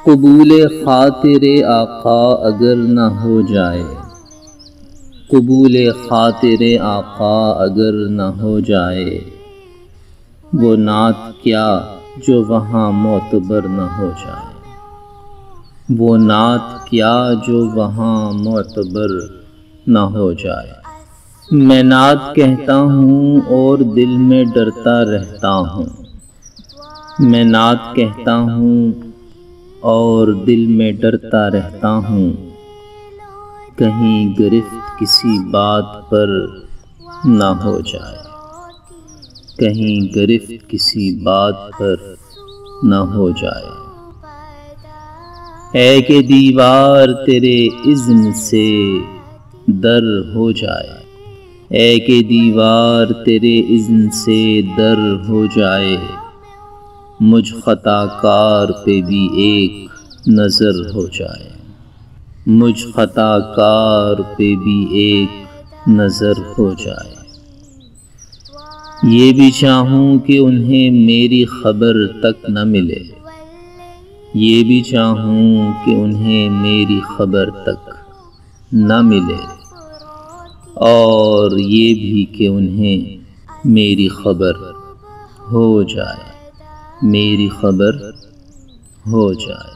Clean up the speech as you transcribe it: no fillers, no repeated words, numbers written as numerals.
قبول خاطر آقا اگر نہ ہو جائے، قبول خاطر آقا اگر نہ ہو جائے، وہ نعت کیا جو وہاں معتبر نہ ہو جائے، وہ نعت کیا جو وہاں معتبر نہ ہو جائے۔ میں نعت کہتا ہوں اور دل میں ڈرتا رہتا ہوں، میں نعت کہتا ہوں اور دل میں ڈرتا رہتا ہوں، کہیں گرفت کسی بات پر نہ ہو جائے، کہیں گرفت کسی بات پر نہ ہو جائے۔ اے کہ دیوار تیرے اذن سے در ہو جائے، اے کہ دیوار تیرے اذن سے در ہو جائے، مجھ خطا کار پہ بھی ایک نظر ہو جائے، مجھ خطا کار پہ بھی ایک نظر ہو جائے۔ یہ بھی چاہوں کہ انہیں میری خبر تک نہ ملے، یہ بھی چاہوں کہ انہیں میری خبر تک نہ ملے، اور یہ بھی کہ انہیں میری خبر ہو جائے، میری خبر ہو جائے۔